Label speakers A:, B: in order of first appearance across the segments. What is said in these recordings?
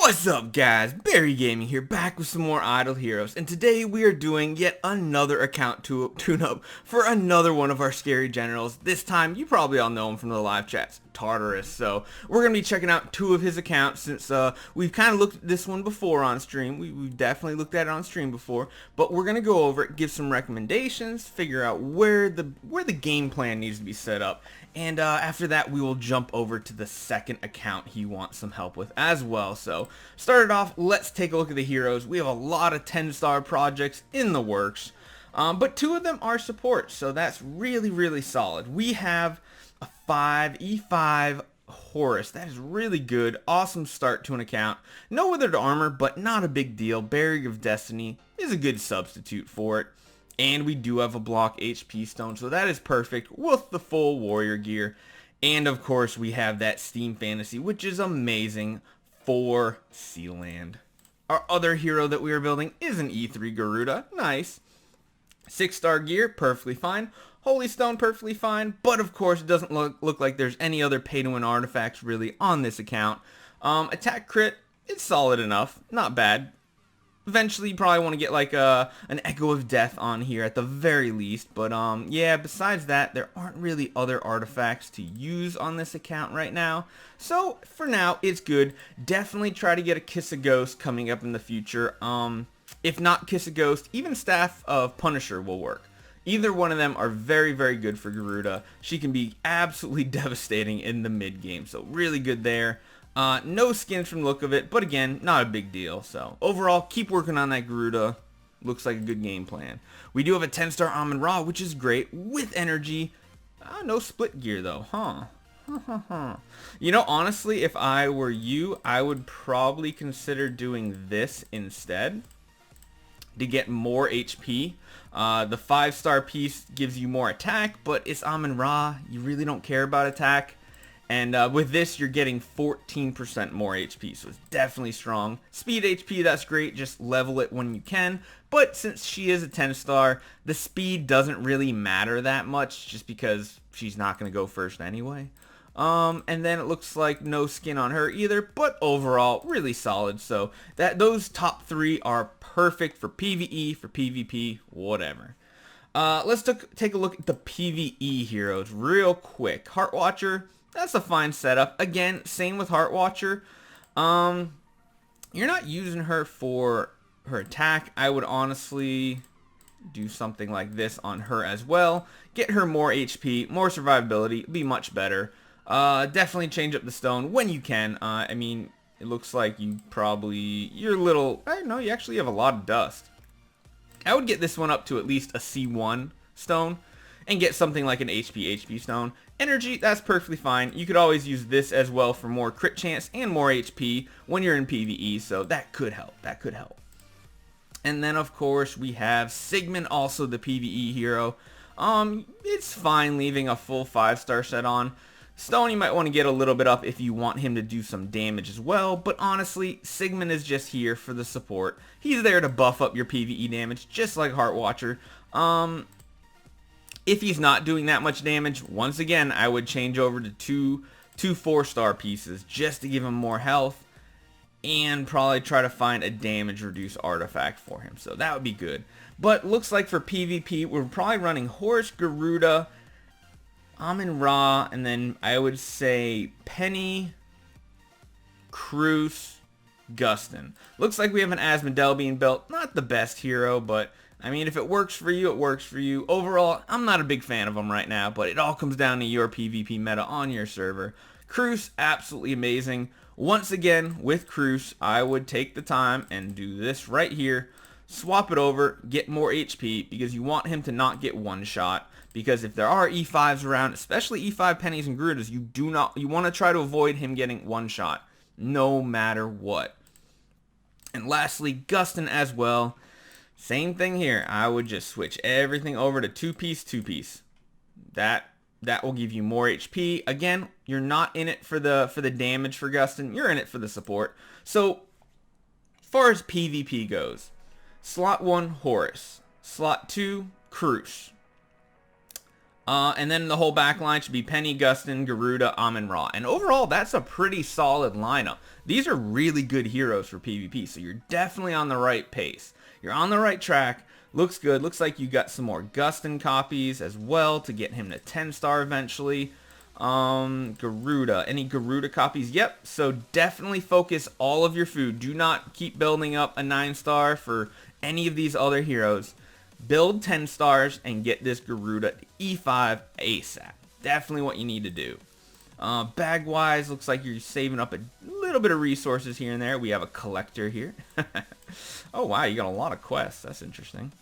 A: What's up guys, Barry Gaming here, back with some more Idle Heroes, and today we are doing yet another account tune-up for another one of our Skerei Generals. This time, you probably all know him from the live chats, Tartarus, so we're going to be checking out two of his accounts since we've kind of looked at this one before on stream. We've definitely looked at it on stream before, but we're going to go over it, give some recommendations, figure out where the game plan needs to be set up, and after that we will jump over to the second account he wants some help with as well. So started off, let's take a look at the heroes. We have a lot of 10-star projects in the works, but two of them are support, so that's really solid. We have a 5 E5 Horus. That is really good. Awesome start to an account. No withered armor, but not a big deal. Barrier of Destiny is a good substitute for it. And we do have a block HP stone, so that is perfect with the full warrior gear. And of course we have that Steam Fantasy, which is amazing for Sealand. Our other hero that we are building is an E3 Garuda. Nice. 6-star gear, perfectly fine. Holy Stone, perfectly fine. But of course it doesn't look like there's any other pay-to-win artifacts really on this account. Attack crit, it's solid enough. Not bad. Eventually, you probably want to get like an Echo of Death on here at the very least. But yeah, besides that, there aren't really other artifacts to use on this account right now. So for now, it's good. Definitely try to get a Kiss a Ghost coming up in the future. If not Kiss a Ghost, even Staff of Punisher will work. Either one of them are very good for Garuda. She can be absolutely devastating in the mid game. So really good there. No skins from the look of it, but again, not a big deal. So overall, keep working on that Garuda. Looks like a good game plan. We do have a 10-star Amun-Ra, which is great, with energy. No split gear though, huh? You know, honestly, if I were you, I would probably consider doing this instead to get more HP. The 5-star piece gives you more attack, but it's Amun-Ra. You really don't care about attack. And with this, you're getting 14% more HP, so it's definitely strong. Speed HP, that's great. Just level it when you can. But since she is a 10-star, the speed doesn't really matter that much, just because she's not going to go first anyway. And then it looks like no skin on her either, but overall, really solid. So those top three are perfect for PvE, for PvP, whatever. Let's take a look at the PvE heroes real quick. Heart Watcher. That's a fine setup. Again, same with Heart Watcher. You're not using her for her attack. I would honestly do something like this on her as well. Get her more HP, more survivability, be much better. Definitely change up the stone when you can. I mean, it looks like you you actually have a lot of dust. I would get this one up to at least a C1 stone and get something like an HP stone. Energy, that's perfectly fine. You could always use this as well for more crit chance and more HP when you're in PvE, so that could help. And then of course we have Sigmund, also the PvE hero. It's fine leaving a full 5-star set on. Stone you might want to get a little bit up if you want him to do some damage as well, but honestly, Sigmund is just here for the support. He's there to buff up your PvE damage, just like Heart Watcher. If he's not doing that much damage, once again, I would change over to two 4-star pieces just to give him more health, and probably try to find a damage reduce artifact for him. So that would be good. But looks like for PvP, we're probably running Horus, Garuda, Amun-Ra, and then I would say Penny, Cruz, Gustin. Looks like we have an Asmodel being built. Not the best hero, but I mean, if it works for you, it works for you. Overall, I'm not a big fan of them right now, but it all comes down to your PvP meta on your server. Cruz, absolutely amazing. Once again, with Cruz, I would take the time and do this right here. Swap it over, get more HP, because you want him to not get one shot. Because if there are E5s around, especially E5 Pennies and Garudas, you want to try to avoid him getting one shot, no matter what. And lastly, Gustin as well. Same thing here. I would just switch everything over to two-piece. That will give you more HP. Again, you're not in it for the damage for Gustin. You're in it for the support. So, as far as PvP goes, slot 1, Horus. Slot 2, Cruz. And then the whole back line should be Penny, Gustin, Garuda, Amun-Ra. And overall, that's a pretty solid lineup. These are really good heroes for PvP, so you're definitely on the right pace. You're on the right track. Looks good. Looks like you got some more Gustin copies as well to get him to 10-star eventually. Garuda. Any Garuda copies? Yep. So definitely focus all of your food. Do not keep building up a 9-star for any of these other heroes. Build 10 stars and get this Garuda to E5 ASAP. Definitely what you need to do. Bag wise, looks like you're saving up a little bit of resources here and there. We have a collector here. Oh wow, you got a lot of quests. That's interesting.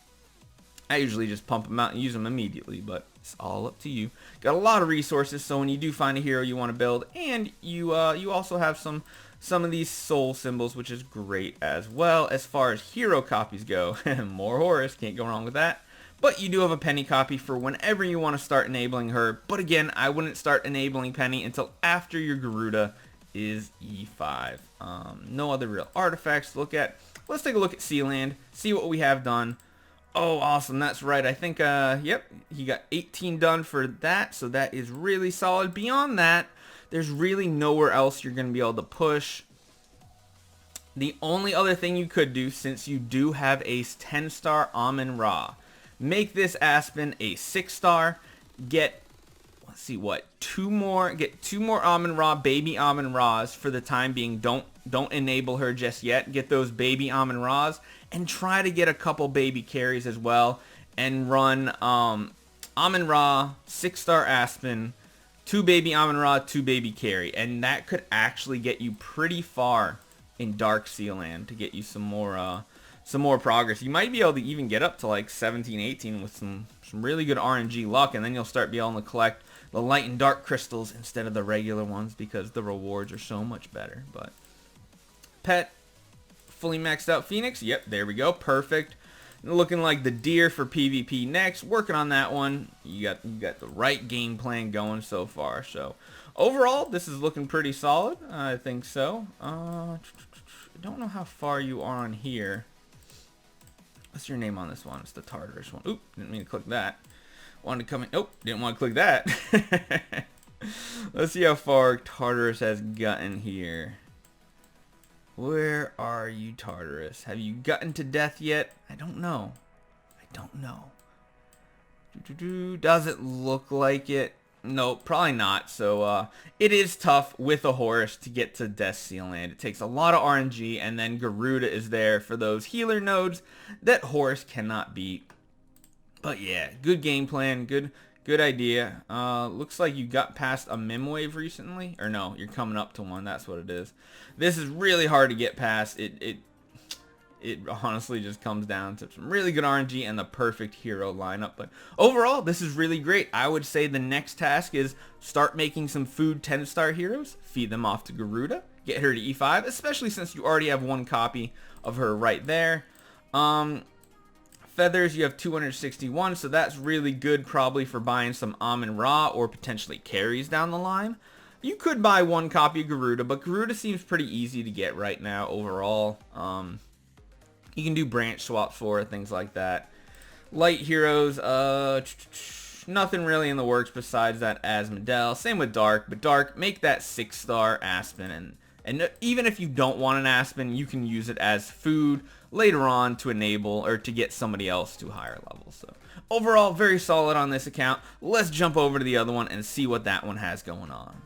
A: I usually just pump them out and use them immediately, but it's all up to you. Got a lot of resources, so when you do find a hero you want to build, and you also have some of these soul symbols, which is great as well. As far as hero copies go, more Horus, can't go wrong with that. But you do have a Penny copy for whenever you want to start enabling her. But again, I wouldn't start enabling Penny until after your Garuda is E5. No other real artifacts to look at. Let's take a look at Sealand, see what we have done. Oh, awesome. That's right. I think, yep, he got 18 done for that, so that is really solid. Beyond that, there's really nowhere else you're going to be able to push. The only other thing you could do, since you do have a 10-star Amun-Ra, make this Aspen a 6-star, get, let's see what, get two more Amun-Ra, baby Amun-Ras for the time being. Don't enable her just yet. Get those baby Amun-Ras and try to get a couple baby carries as well, and run Amun-Ra, 6-star Aspen, 2 baby Amun-Ra, 2 baby carry, and that could actually get you pretty far in Dark Sealand to get you some more progress. You might be able to even get up to like 17, 18 with some really good RNG luck, and then you'll start being able to collect the light and dark crystals instead of the regular ones because the rewards are so much better. But pet, fully maxed out Phoenix. Yep, there we go. Perfect. Looking like the deer for PvP next. Working on that one. You got the right game plan going so far. So overall, this is looking pretty solid. I think so. I don't know how far you are on here. What's your name on this one? It's the Tartarus one. Oop, didn't mean to click that. Wanted to come in. Oh, didn't want to click that. Let's see how far Tartarus has gotten here. Where are you, Tartarus? Have you gotten to death yet? I don't know. I don't know. Doesn't look like it. No, probably not. So it is tough with a Horus to get to Death Sealand. It takes a lot of RNG, and then Garuda is there for those healer nodes that Horus cannot beat. But yeah, good game plan, good idea. Looks like you got past a mim wave recently, or no, you're coming up to one. That's what it is. This is really hard to get past. It honestly just comes down to some really good RNG and the perfect hero lineup. But overall, this is really great. I would say the next task is start making some food 10-star heroes, feed them off to Garuda, get her to E5, especially since you already have one copy of her right there. Feathers, you have 261, so that's really good probably for buying some Amun-Ra or potentially carries down the line. You could buy one copy of Garuda, but Garuda seems pretty easy to get right now overall. You can do branch swaps for it, things like that. Light heroes, nothing really in the works besides that Asmodel. Same with Dark, but Dark, make that 6-star Aspen, and even if you don't want an Aspen, you can use it as food later on to enable or to get somebody else to higher levels. So overall, very solid on this account. Let's jump over to the other one and see what that one has going on.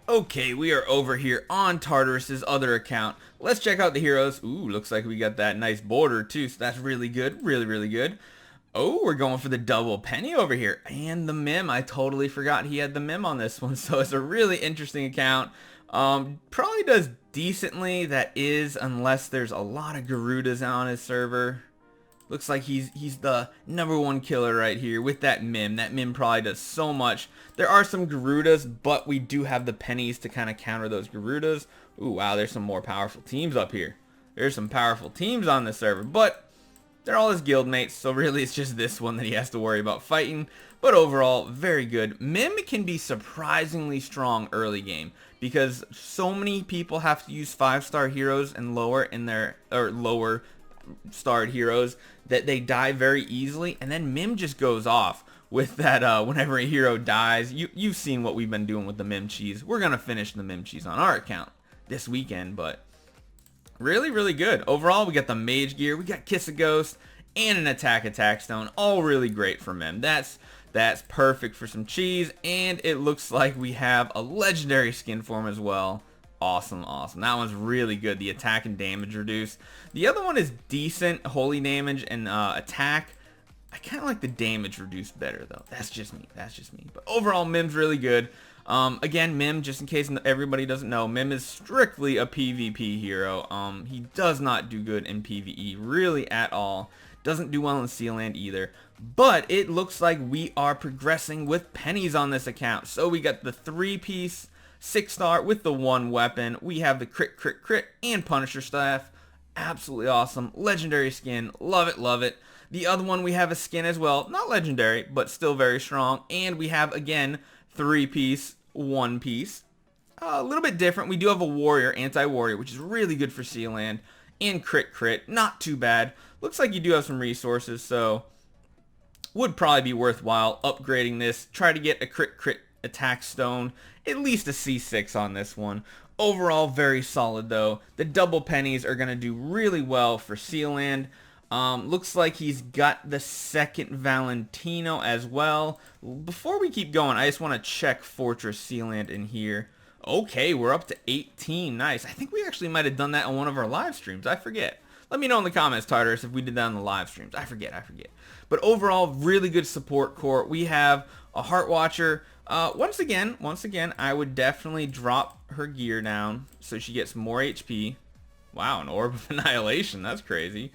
A: Okay, we are over here on Tartarus's other account. Let's check out the heroes. Ooh, looks like we got that nice border too, so that's really good, really good. Oh, we're going for the double penny over here. And the mim, I totally forgot he had the mim on this one, so it's a really interesting account. Probably does decently, that is, unless there's a lot of Garudas on his server. Looks like he's the #1 killer right here with that mim. That mim probably does so much. There are some Garudas, but we do have the pennies to kind of counter those Garudas. Ooh, wow, there's some more powerful teams up here. There's some powerful teams on this server, but they're all his guildmates, so really it's just this one that he has to worry about fighting. But overall, very good. Mim can be surprisingly strong early game because so many people have to use 5-star heroes and lower in their, or lower starred heroes, that they die very easily, and then Mim just goes off. with that whenever a hero dies. You've seen what we've been doing with the Mim Cheese. We're going to finish the Mim Cheese on our account this weekend, but really, really good. Overall, we got the Mage Gear, we got Kiss a Ghost, and an Attack Stone. All really great for Mim. That's perfect for some cheese, and it looks like we have a legendary skin form as well. Awesome, awesome. That one's really good. The attack and damage reduce. The other one is decent, holy damage and attack. I kind of like the damage reduced better though. That's just me. That's just me. But overall, Mim's really good. Again, Mim, just in case everybody doesn't know, Mim is strictly a PvP hero. He does not do good in PvE really at all. Doesn't do well in Sealand either. But it looks like we are progressing with pennies on this account. So we got the 3-piece 6-star with the 1 weapon. We have the crit, and Punisher staff. Absolutely awesome. Legendary skin. Love it, love it. The other one, we have a skin as well. Not legendary, but still very strong. And we have, again, 3-piece, 1-piece. A little bit different. We do have a warrior, anti-warrior, which is really good for Sealand. And crit. Not too bad. Looks like you do have some resources, so would probably be worthwhile upgrading this. Try to get a crit attack stone. At least a C6 on this one. Overall, very solid though. The double pennies are going to do really well for Sealand. Looks like he's got the second Valentino as well. Before we keep going, I just want to check Fortress Sealand in here. Okay, we're up to 18. Nice. I think we actually might have done that on one of our live streams. I forget. Let me know in the comments, Tartarus, if we did that on the live streams. I forget. But overall, really good support core. We have a Heart Watcher. Once again, I would definitely drop her gear down so she gets more HP. Wow, an Orb of Annihilation. That's crazy.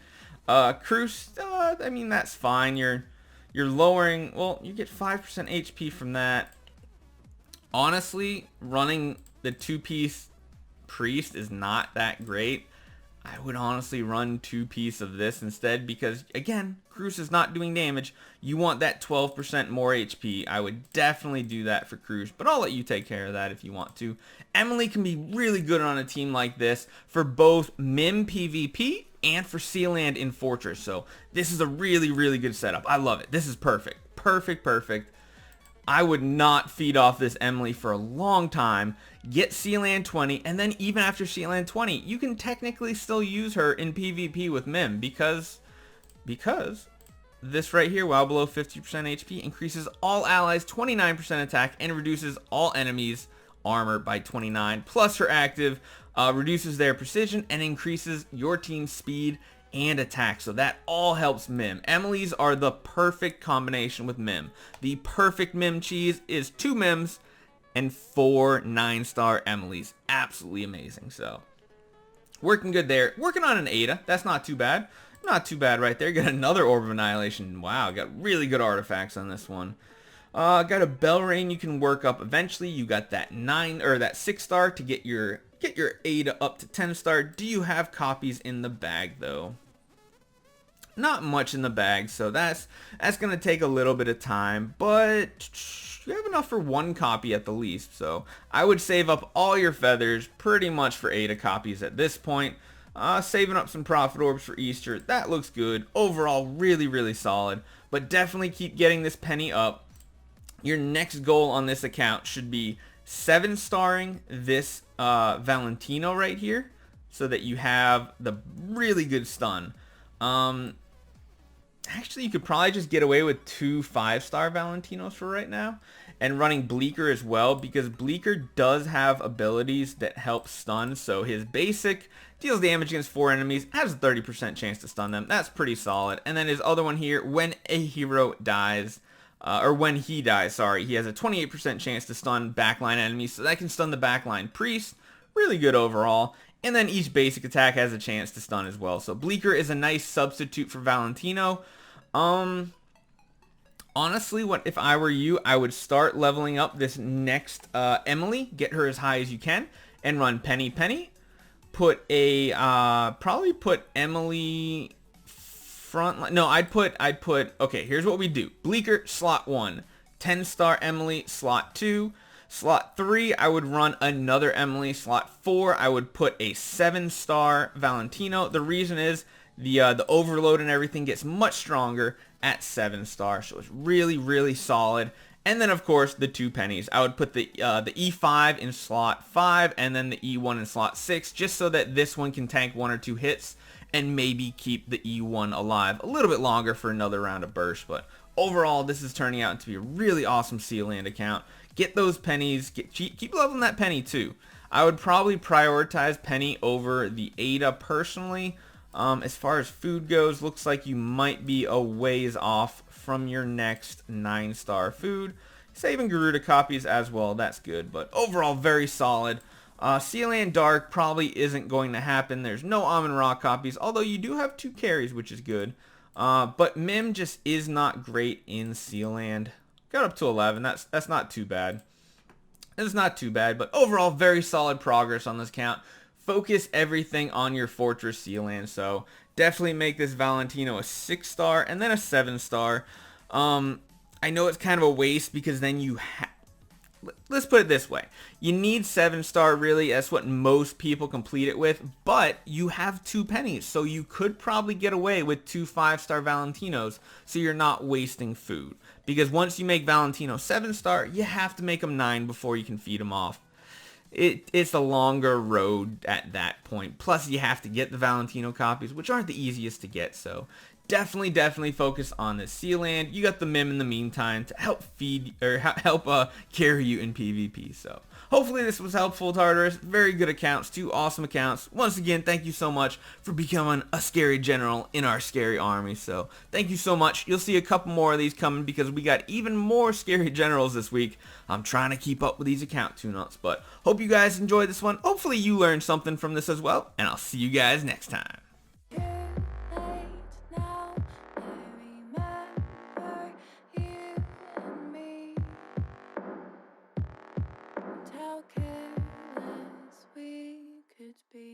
A: Cruise, I mean, that's fine. You're lowering, well, you get 5% HP from that. Honestly, running the 2-piece Priest is not that great. I would honestly run 2-piece of this instead because, again, Cruz is not doing damage. You want that 12% more HP. I would definitely do that for Cruz, but I'll let you take care of that if you want to. Emily can be really good on a team like this for both Mim PvP and for Sealand in Fortress. So this is a really, really good setup. I love it. This is perfect. Perfect. I would not feed off this Emily for a long time. Get Sealand 20, and then even after Sealand 20, you can technically still use her in PvP with Mim because this right here, while below 50% HP, increases all allies 29% attack and reduces all enemies armor by 29. Plus her active reduces their precision and increases your team's speed and attack. So that all helps Mim. Emily's are the perfect combination with Mim. The perfect Mim cheese is 2 Mims and 4 9-star Emily's. Absolutely amazing. So working good there. Working on an Ada. That's not too bad. Not too bad right there. Got another Orb of Annihilation. Wow, got really good artifacts on this one. Got a Belrain you can work up eventually. You got that 6-star to get your Ada up to 10-star. Do you have copies in the bag though? Not much in the bag, so that's going to take a little bit of time, but you have enough for 1 copy at the least. So I would save up all your feathers pretty much for Ada copies at this point. Saving up some profit orbs for Easter. That looks good. Overall, really, really solid, but definitely keep getting this penny up. Your next goal on this account should be 7-starring this Valentino right here so that you have the really good stun. Actually, you could probably just get away with 2 5-star Valentinos for right now and running Bleaker as well, because Bleaker does have abilities that help stun. So his basic deals damage against 4 enemies, has a 30% chance to stun them. That's pretty solid. And then his other one here, when a hero dies, or when he dies, sorry, he has a 28% chance to stun backline enemies, so that can stun the backline priest. Really good overall. And then each basic attack has a chance to stun as well. So Bleaker is a nice substitute for Valentino. Honestly, what if I were you, I would start leveling up this next Emily, get her as high as you can, and run Penny. Put a probably put Emily front. No, I'd put. Okay, here's what we do: Bleaker slot 1, 10-star Emily slot 2. Slot 3, I would run another Emily. Slot 4, I would put a 7-star Valentino. The reason is the overload and everything gets much stronger at 7-star, so it's really, really solid. And then, of course, the 2 pennies. I would put the E5 in slot 5 and then the E1 in slot 6, just so that this one can tank 1 or 2 hits and maybe keep the E1 alive a little bit longer for another round of burst. But overall, this is turning out to be a really awesome Sealand account. Get those pennies. Keep leveling that penny, too. I would probably prioritize penny over the Ada personally. As far as food goes, looks like you might be a ways off from your next 9-star food. Saving Garuda copies as well, that's good, but overall very solid. Sealand Dark probably isn't going to happen. There's no Almond Raw copies, although you do have 2 carries, which is good. But Mim just is not great in Sealand. Got up to 11, that's not too bad. It's not too bad, but overall very solid progress on this count. Focus everything on your Fortress Sealand, so definitely make this Valentino a 6-star and then a 7-star. I know it's kind of a waste because then you let's put it this way. You need 7-star really. That's what most people complete it with, but you have 2 pennies, so you could probably get away with 2 5-star Valentinos, so you're not wasting food. Because once you make Valentino 7-star, you have to make them 9 before you can feed them off. It's a longer road at that point. Plus, you have to get the Valentino copies, which aren't the easiest to get. So, definitely focus on the Sealand. You got the Mim in the meantime to help feed or help carry you in PvP. So, hopefully this was helpful, Tartarus. Very good accounts, 2 awesome accounts. Once again, thank you so much for becoming a Skerei General in our Skerei Army. So, thank you so much. You'll see a couple more of these coming because we got even more Skerei Generals this week. I'm trying to keep up with these account tune-ups, but hope you guys enjoyed this one. Hopefully you learned something from this as well, and I'll see you guys next time.
B: How careless we could be.